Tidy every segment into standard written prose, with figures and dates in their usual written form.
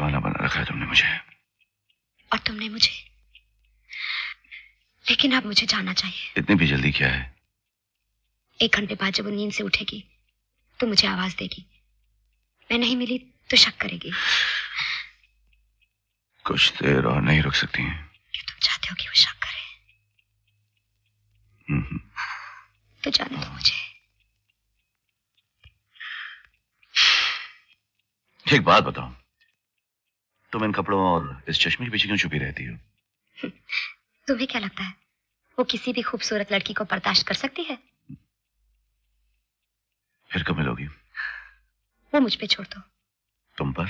दीवाना बना रखा है तुमने मुझे। और तुमने मुझे। लेकिन अब मुझे जाना चाहिए। इतनी भी जल्दी क्या है? 1 घंटे बाद जब वो नींद से उठेगी तो मुझे आवाज देगी। मैं नहीं मिली तो शक करेगी। कुछ देर और नहीं रुक सकती हैं? क्या तुम चाहते हो कि वो शक करे? तो जाने दो मुझे। एक बात बताओ, तुम इन कपड़ों और इस चश्मे के पीछे क्यों छुपी रहती हो? तुम्हें क्या लगता है वो किसी भी खूबसूरत लड़की को बर्दाश्त कर सकती है? फिर कब मिलोगी? वो मुझ पे छोड़ दो। तुम पर?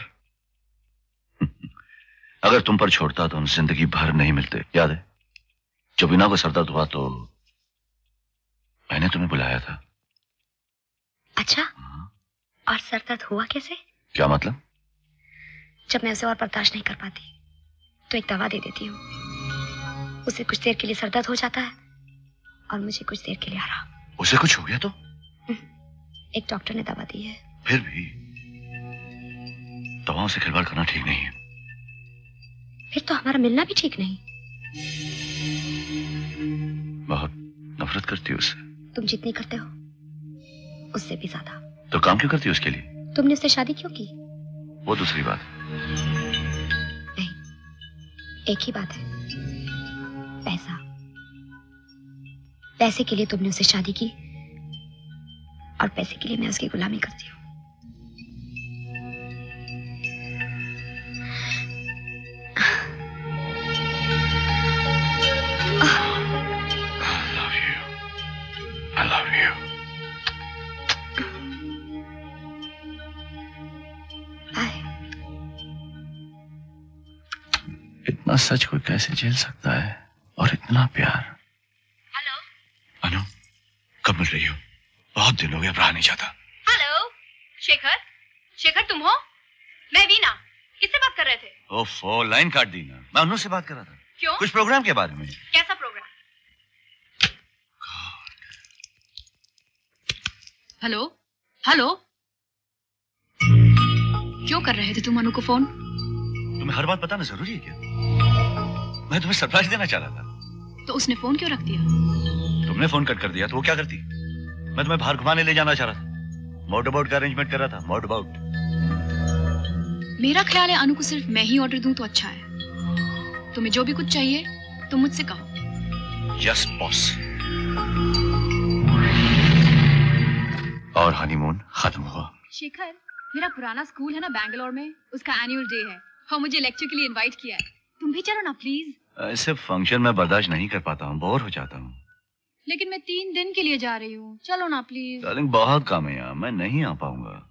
अगर तुम पर छोड़ता तो हम जिंदगी भर नहीं मिलते। याद है जब वीना को सरदर्द हुआ तो मैंने तुम्हें बुलाया था। अच्छा, और सरदर्द हुआ कैसे? क्या मतलब? जब मैं उसे और बर्दाश्त नहीं कर पाती तो एक दवा दे देती हूँ। उसे कुछ देर के लिए सरदर्द हो जाता है और मुझे कुछ देर के लिए आराम। उसे कुछ हो गया तो? एक डॉक्टर ने दवा दी है। फिर भी दवाओं से खिलवाड़ करना ठीक नहीं है। फिर तो हमारा मिलना भी ठीक नहीं। बहुत नफरत करती हो उससे। तुम जितनी करते हो उससे भी ज्यादा। तो काम क्यों करती हो उसके लिए? तुमने उससे शादी क्यों की? वो दूसरी बात। नहीं, एक ही बात है, पैसा। पैसे के लिए तुमने उससे शादी की और पैसे के लिए मैं उसकी गुलामी करती हूँ। I love you. इतना सच कोई कैसे झेल सकता है और इतना प्यार? हेलो अनु, कब मिल रही हो? बहुत दिन हो गए, अब रहा नहीं जाता। हेलो शेखर, शेखर तुम हो? मैं वीना, किससे बात कर रहे थे? ओफो, लाइन काट दी ना। मैं अनु से बात कर रहा था। क्यों? कुछ प्रोग्राम के बारे में। कैसा प्रोग्राम? हेलो हेलो, क्यों कर रहे थे तुम अनु को फोन? तुम्हें हर बात बताना जरूरी है क्या? मैं तुम्हें सरप्राइज देना चाह रहा था। तो उसने फोन क्यों रख दिया? तुमने फोन कट कर दिया तो वो क्या करती? मैं तुम्हें बाहर घुमाने ले जाना चाह रहा था। मोटर बोट का अरेंजमेंट कर रहा था। Motor boat. मेरा ख्याल है अनु को सिर्फ मैं ही ऑर्डर दूं तो अच्छा है। तुम्हें जो भी कुछ चाहिए तुम मुझसे कहो। Yes boss. और हनीमून खत्म हुआ। शेखर, मेरा पुराना स्कूल है ना बैंगलोर में, उसका एनुअल डे है और मुझे लेक्चर के लिए इनवाइट किया है। तुम भी चलो ना प्लीज। ऐसे फंक्शन में बर्दाश्त नहीं कर पाता हूँ, बोर हो जाता हूँ। लेकिन मैं 3 दिन के लिए जा रही हूँ, चलो ना प्लीज। डार्लिंग बहुत काम है यहाँ, मैं नहीं आ पाऊंगा।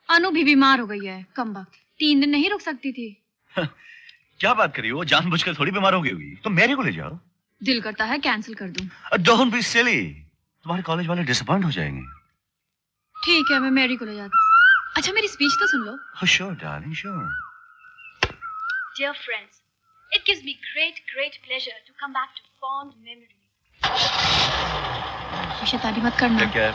अनु भी बीमार हो गई है, कमबख्त। 3 दिन नहीं रुक सकती थी। क्या बात करी हो? वो जानबूझकर थोड़ी बीमार हो गई होगी। तो मेरे को ले जाओ। दिल करता है कैंसिल कर दूं। डोंट बी सिली, तुम्हारे कॉलेज वाले डिसअपॉइंट हो जाएंगे। ठीक है, मैं मैरी को ले जाती हूँ। अच्छा मेरी स्पीच तो सुन लो। Sure darling, sure. Dear friends, it gives me great pleasure to come back to fond memories. शैतानी मत करना। क्या?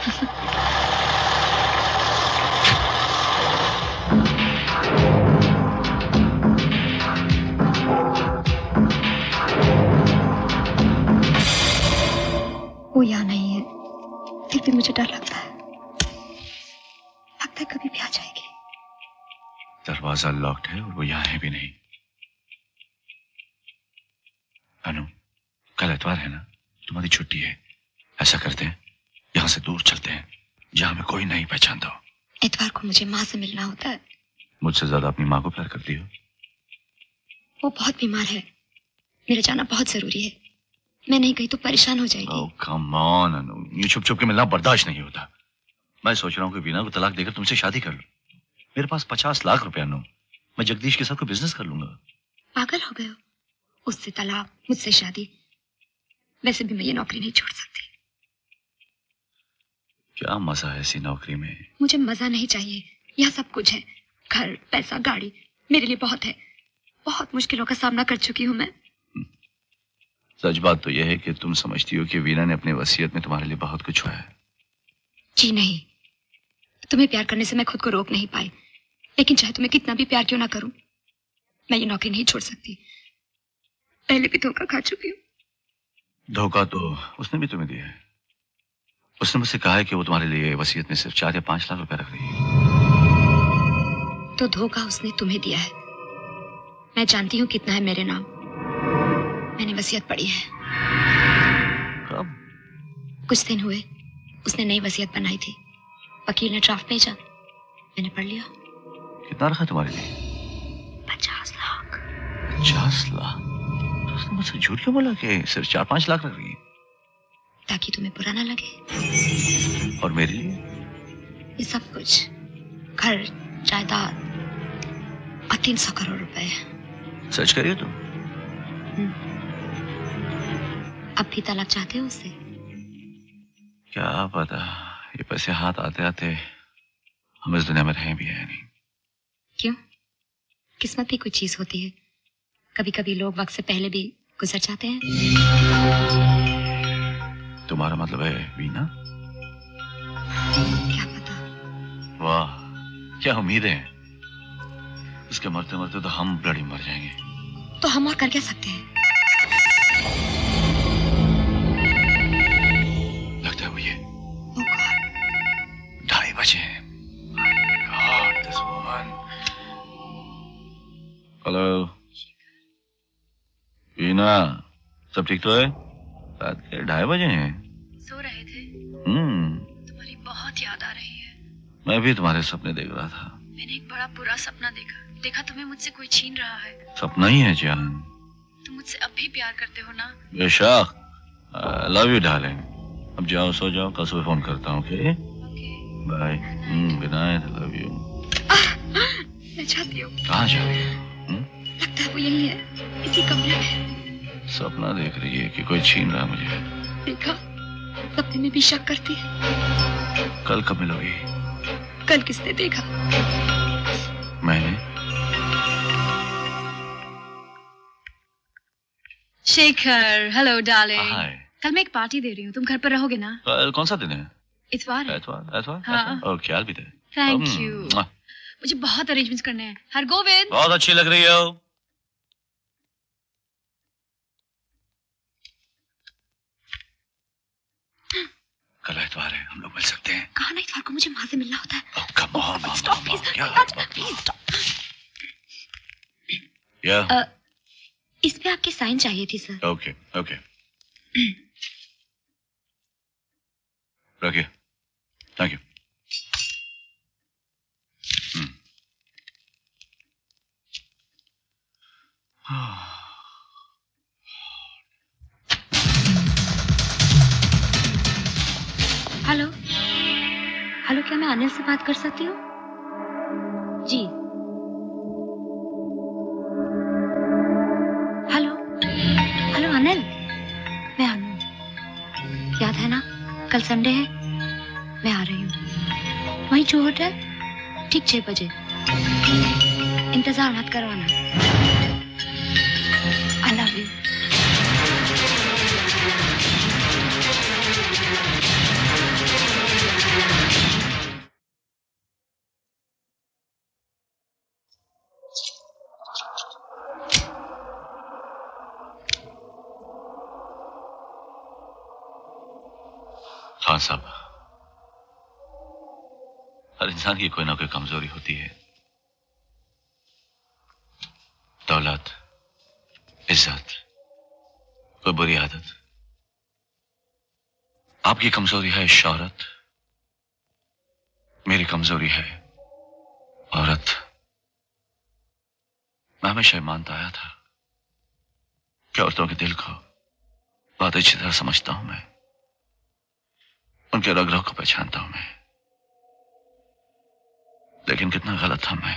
वो यहाँ नहीं है, फिर भी मुझे डर लगता है। लगता है कभी भी आ जाएगी। दरवाजा लॉक्ड है और वो यहाँ है भी नहीं। अनु, कल एतवार है ना, तुम्हारी छुट्टी है। ऐसा करते हैं, यहाँ से दूर चलते हैं जहाँ हमें कोई नहीं पहचानता हो। एतवार को मुझे माँ से मिलना होता है। मुझसे ज्यादा अपनी माँ को प्यार करती हो? वो बहुत बीमार है, मेरा जाना बहुत जरूरी है। मैं नहीं गई तो परेशान हो जाएगी। ओह कम ऑन अनु, यूं छुप छुप के मिलना बर्दाश्त नहीं होता। मैं सोच रहा हूँ कि वीना को तलाक देकर तुमसे शादी कर लूं। मेरे पास 50 लाख रुपए अनु, मैं जगदीश के साथ कोई बिजनेस कर लूंगा। पागल हो गए हो? उससे तलाक, मुझसे शादी। वैसे भी मैं ये नौकरी नहीं छोड़ सकती। क्या मजा है ऐसी नौकरी में? मुझे मजा नहीं चाहिए, यहाँ सब कुछ है। घर, पैसा, गाड़ी, मेरे लिए बहुत है। बहुत मुश्किलों का सामना कर चुकी हूँ मैं। सच बात तो यह है कि तुम समझती हो कि वीना ने अपनी वसीयत में तुम्हारे लिए बहुत कुछ छुआ है। जी नहीं, तुम्हें प्यार करने से मैं खुद को रोक नहीं पाई। लेकिन चाहे तुम्हें कितना भी प्यार क्यों ना करूं, मैं ये नौकरी नहीं छोड़ सकती। पहले भी धोखा खा चुकी हूँ। धोखा तो उसने भी तुम्हें दिया है। उसने मुझसे कहा है कि वो तुम्हारे लिए वसीयत में सिर्फ 4 या 5 लाख रुपए रख रही है। तो धोखा उसने तुम्हें दिया है। मैं जानती हूँ कितना है मेरे नाम। मैंने वसीयत पढ़ी है। कब? कुछ दिन हुए उसने नई वसीयत बनाई थी। वकील ने ड्राफ्ट भेजा, मैंने पढ़ लिया। कितना रखा तुम्हारे लिए? 50 लाख। 50 लाख? तो उसने मुझसे झूठ क्यों बोला कि सिर्फ 4-5 लाख रख रही है? ताकि तुम्हें बुरा ना लगे। और मेरे लिए? ये सब कुछ, घर, जायदाद और 300 करोड़ रुपए। सच करिए तुम? अब भी तलाक चाहते हो उससे? क्या पता, ये पैसे हाथ आते आते हम इस दुनिया में रहे भी है नहीं। क्यों? किस्मत भी कुछ चीज होती है। कभी कभी लोग वक्त से पहले भी गुजर जाते हैं। तुम्हारा मतलब है वीना? क्या पता। वाह, क्या उम्मीदें हैं। उसके मरते मरते तो हम ब्लडी मर जाएंगे। तो हम और कर क्या सकते हैं? लगता है वो ये Oh God. 2:30 बजे हैं। God, this woman. Hello Veena, सब ठीक तो है? रात के 2:30 बजे हैं। सो रहे थे? तुम्हारी बहुत याद आ रही है। मैं भी तुम्हारे सपने देख रहा था। मैंने एक बड़ा बुरा सपना देखा तुम्हें मुझसे कोई छीन रहा है। सपना ही है जान। तुम मुझसे अब भी प्यार करते हो ना? बेशक। Love you darling. अब जाओ, सो जाओ, कल सुबह फोन करता हूँ। Okay bye. Good night, love you. मैं चाहती हूँ। कहाँ जा रही है? लगता है वो यही है, इसी कमरे में। सपना देख रही है कि कोई छीन रहा मुझे। देखा, सपने में भी शक करती है। कल कब मिलोगी? कल किसने देखा? मैंने। Shekhar, hello darling. हाय। कल मैं एक पार्टी दे रही हूँ, तुम घर पर रहोगे ना? कौन सा दिन है? इतवार है। एतवार? हाँ। Okay, I'll be there। Thank you. मुझे बहुत अरेंजमेंट्स करने हैं। हरगोविंद। बहुत अच्छी लग रही हो। कल एतवार है, हम लोग मिल सकते हैं। कहा ना इतवार को मुझे माँ से मिलना होता है। Oh, come on, Mama, Stop, Mama, please. क्या? Please stop. Yeah. इस पे आपकी साइन चाहिए थी सर। Okay. रखिए। Thank you. हेलो, क्या मैं अनिल से बात कर सकती हूँ? जी। हेलो अनिल, मैं अनु। याद है ना, कल संडे है, मैं आ रही हूँ। वहीं जो होटल, ठीक 6 बजे। इंतजार मत करवाना। I love you. खान साहब, हर इंसान की कोई ना कोई कमजोरी होती है। दौलत, इज्जत, कोई बुरी आदत। आपकी कमजोरी है शौहरत, मेरी कमजोरी है औरत। मैं हमेशा मानता आया था कि औरतों के दिल को बहुत अच्छी तरह समझता हूं मैं, उनके रग रग को पहचानता हूं मैं। लेकिन कितना गलत था मैं।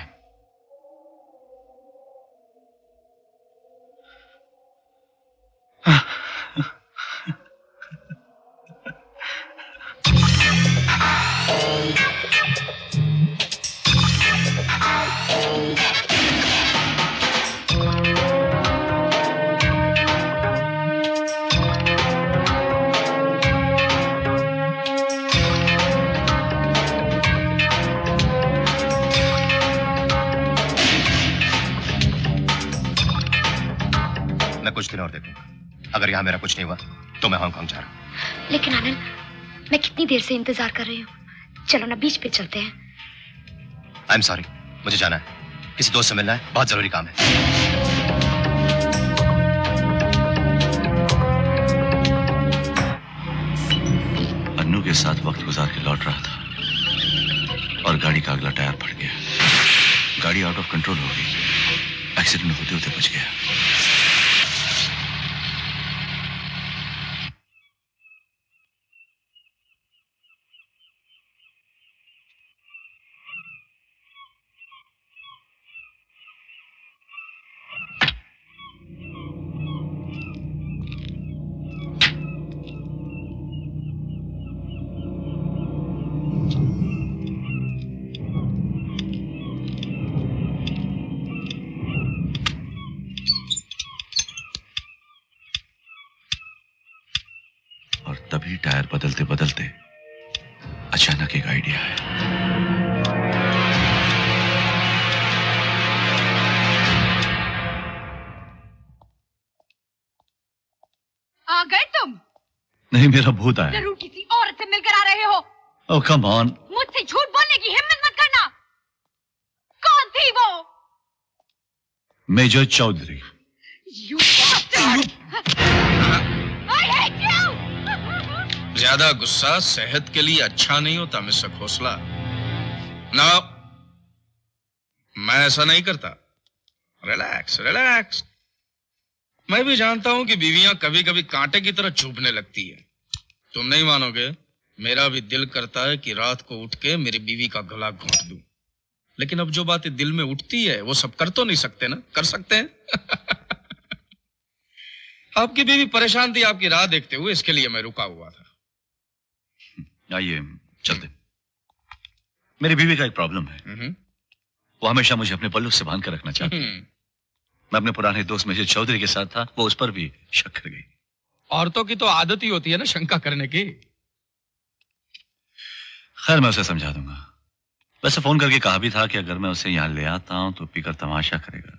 कुछ दिन और देखूंगा। अगर यहाँ मेरा कुछ नहीं हुआ तो मैं हांगकांग जा रहा हूँ। लेकिन आनंद, मैं कितनी देर से इंतजार कर रही हूँ। चलो ना बीच पे चलते हैं। आई एम सॉरी, मुझे जाना है, किसी दोस्त से मिलना है, बहुत जरूरी काम है। अन्नू के साथ वक्त गुजार के लौट रहा था और गाड़ी का अगला टायर फट गया। गाड़ी आउट ऑफ कंट्रोल हो गई, एक्सीडेंट होते होते बच गया। तभी टायर बदलते बदलते अचानक एक आइडिया है। आ गए तुम? नहीं, मेरा भूत आया। जरूर किसी औरत से मिलकर आ रहे हो। ओह कम ऑन। मुझसे झूठ बोलने की हिम्मत मत करना। कौन थी वो? Major Chaudhary. You bastard! I hate you! ज्यादा गुस्सा सेहत के लिए अच्छा नहीं होता मिस्टर खोसला। ना, मैं ऐसा नहीं करता। Relax relax. मैं भी जानता हूं कि बीवियां कभी कभी कांटे की तरह चुभने लगती है। तुम नहीं मानोगे, मेरा भी दिल करता है कि रात को उठ के मेरी बीवी का गला घोंट दूं। लेकिन अब जो बातें दिल में उठती है वो सब कर तो नहीं सकते ना। कर सकते हैं? आपकी बीवी परेशान थी आपकी राह देखते हुए, इसके लिए मैं रुका हुआ था। आइए चलते। मेरी बीवी का एक प्रॉब्लम है। वो हमेशा मुझे अपने पल्लू से बांध कर रखना चाहती है। मैं अपने पुराने दोस्त मेजर चौधरी के साथ था, वो उस पर भी शक कर गई। औरतों की तो आदत ही होती है ना शंका करने की। खैर मैं उसे समझा दूंगा। वैसे फोन करके कहा भी था कि अगर मैं उसे यहाँ ले आता हूं तो पीकर तमाशा करेगा,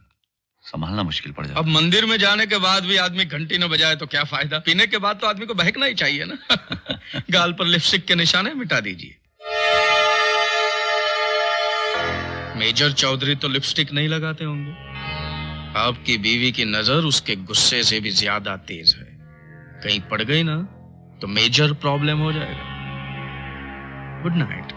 संभालना मुश्किल पड़ जाएगा। अब मंदिर में जाने के बाद भी आदमी घंटी न बजाए तो क्या फायदा। पीने के बाद तो आदमी को बहकना ही चाहिए ना। गाल पर लिपस्टिक के निशाने मिटा दीजिए। मेजर चौधरी तो लिपस्टिक नहीं लगाते होंगे। आपकी बीवी की नजर उसके गुस्से से भी ज्यादा तेज है। कहीं पड़ गई ना तो मेजर प्रॉब्लम हो जाएगा। Good night.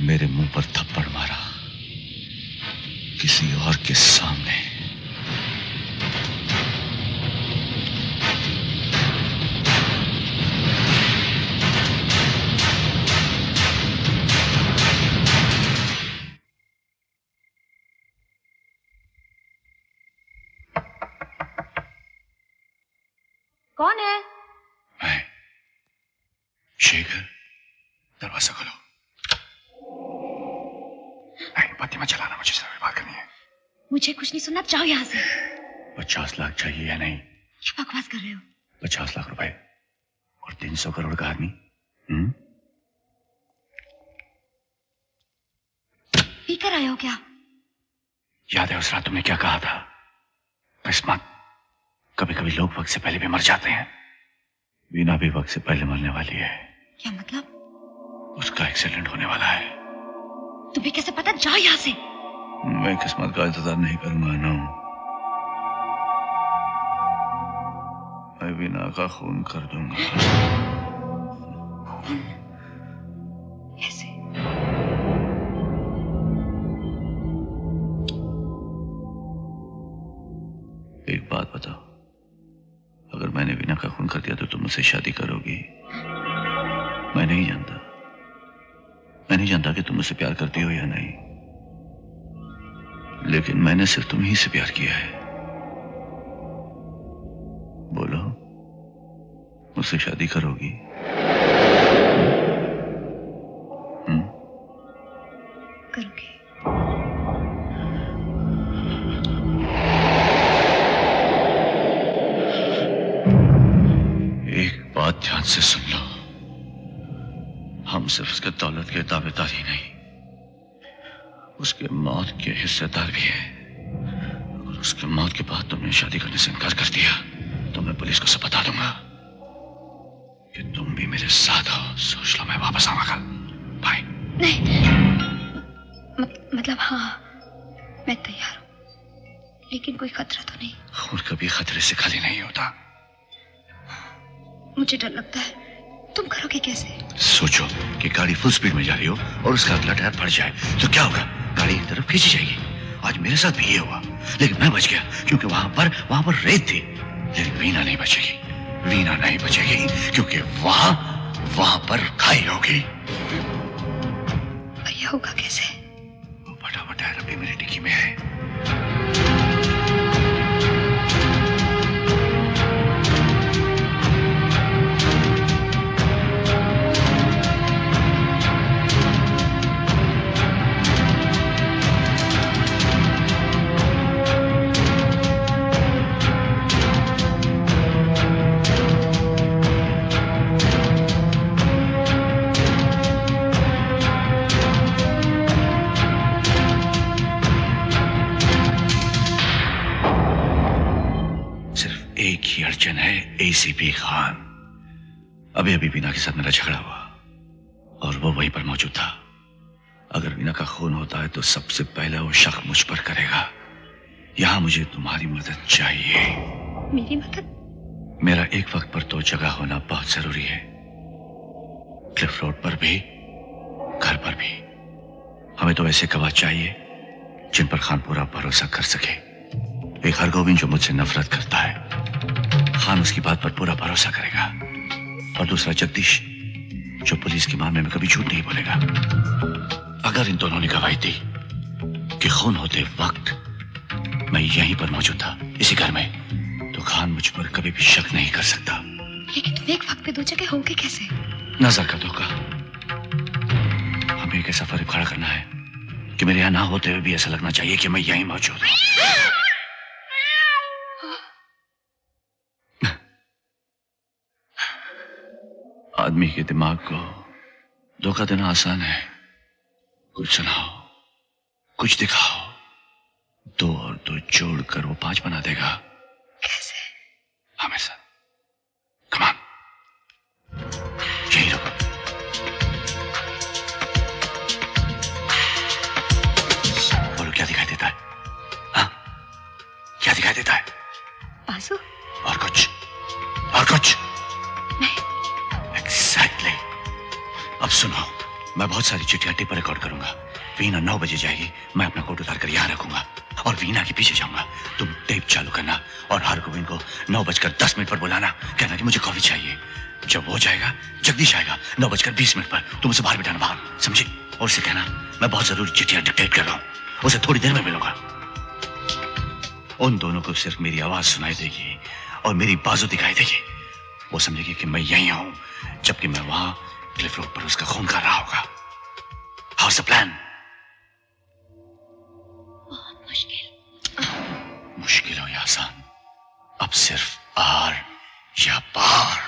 मेरे मुंह पर थप्पड़ मारा किसी और के सामने। कौन है? मैं, शेखर। दरवाजा खोलो। पत्ती मत चलाना, मुझे जरूरी बात करनी है। मुझे कुछ नहीं सुनना, जाओ यहाँ से। 50 लाख चाहिए या नहीं? क्या बकवास कर रहे हो? 50 लाख रुपए और 300 करोड़ का आदमी। पीकर आए हो क्या? याद है उस रात तुमने क्या कहा था? किस्मत, कभी कभी लोग वक्त से पहले भी मर जाते हैं। वीना भी वक्त से पहले मरने वाली है। क्या मतलब? उसका एक्सीडेंट होने वाला है। तुम्हें कैसे पता? जाओ यहाँ से। मैं किस्मत का इंतजार नहीं करूंगा ना। मैं वीना का खून कर दूंगा। ऐसे? एक बात बताओ, अगर मैंने वीना का खून कर दिया तो तुम मुझसे शादी करोगी? मैं नहीं जानता, मैं नहीं जानता कि तुम मुझसे प्यार करती हो या नहीं, लेकिन मैंने सिर्फ तुम्ही से प्यार किया है। बोलो, मुझसे शादी करोगी? करूंगी। एक बात ध्यान से सुन लो, हम सिर्फ उसके दौलत के दावेदार ही नहीं, उसके मौत के हिस्सेदार भी है। अगर उसके मौत के बाद तुमने शादी करने से इनकार कर दिया तो मैं पुलिस को सब बता दूंगा कि तुम भी मेरे साथ हो। सोच लो, मैं वापस आऊंगा कल। बाय। नहीं, मतलब हाँ, मैं तैयार हूँ, लेकिन कोई खतरा तो नहीं? खून कभी खतरे से खाली नहीं होता। मुझे डर लगता है। तुम करोगे कैसे? सोचो कि गाड़ी फुल स्पीड में जा रही हो और उसका अगला टायर फट जाए तो क्या होगा? गाड़ी की तरफ खींची जाएगी। आज मेरे साथ भी ये हुआ, लेकिन मैं बच गया क्योंकि वहां पर रेत थी। लेकिन वीणा नहीं बचेगी, वीणा नहीं बचेगी क्योंकि वहां पर खाई होगी। ये होगा कैसे? वो फटाफट टायर अभी मेरी डिक्की में है। एक ही अड़चन है, एसीपी खान। अभी वीणा के साथ मेरा झगड़ा हुआ और वो वहीं पर मौजूद था। अगर वीणा का खून होता है तो सबसे पहले वो शक मुझ पर करेगा। यहां मुझे तुम्हारी मदद चाहिए। मेरी मदद? मेरा एक वक्त पर तो जगह होना बहुत जरूरी है। क्लिफ रोड पर भी, घर पर भी। हमें तो ऐसे गवाह चाहिए जिन पर खान पूरा भरोसा कर सके। एक हरगोविंद जो मुझसे नफरत करता है, खान उसकी बात पर पूरा भरोसा करेगा। और दूसरा जगदीश जो पुलिस के मामले में कभी झूठ नहीं बोलेगा। अगर इन दोनों ने गवाही दी कि खून होते वक्त मैं यहीं पर मौजूद था, इसी घर में, तो खान मुझ पर कभी भी शक नहीं कर सकता। लेकिन तुम एक वक्त पे दो जगह होगे कैसे? नजर का धोखा। हमें एक ऐसा फर्क खड़ा करना है कि मेरे यहां ना होते हुए भी ऐसा लगना चाहिए कि मैं यहीं मौजूद हूं। आदमी के दिमाग को धोखा देना आसान है। कुछ सुनाओ, कुछ दिखाओ, 2 और 2 जोड़कर वो 5 बना देगा। कैसे? हमेशा। कम ऑन, यहीं रुको। बोलो, क्या दिखाई देता है? हाँ, क्या दिखाई देता है? बाजू? और कुछ? और कुछ? Exactly. अब सुनो, मैं बहुत सारी चिट्ठियां टेप पर रिकॉर्ड करूंगा। वीणा 9 बजे जाएगी, मैं अपना कोट उतार कर यहाँ रखूंगा और वीणा के पीछे जाऊंगा। तुम टेप चालू करना और हरगोविंद को 9:10 पर बुलाना, कहना कि मुझे कॉफी चाहिए। जब वो जाएगा, जगदीश आएगा 9:20 पर, तुम उसे बाहर बिठाना, बाहर, समझे? और उसे कहना मैं बहुत जरूरी चिट्ठियां डिक्टेट कर रहा हूं, उसे थोड़ी देर में मिलूंगा। उन दोनों को सिर्फ मेरी आवाज सुनाई देगी और मेरी बाजू दिखाई देगी। वो समझेगी कि मैं यहीं हूं, जबकि मैं वहां क्लिफ रोड पर उसका खून कर रहा होगा। House the plan? बहुत मुश्किल। मुश्किल हो या आसान, अब सिर्फ आर या पार।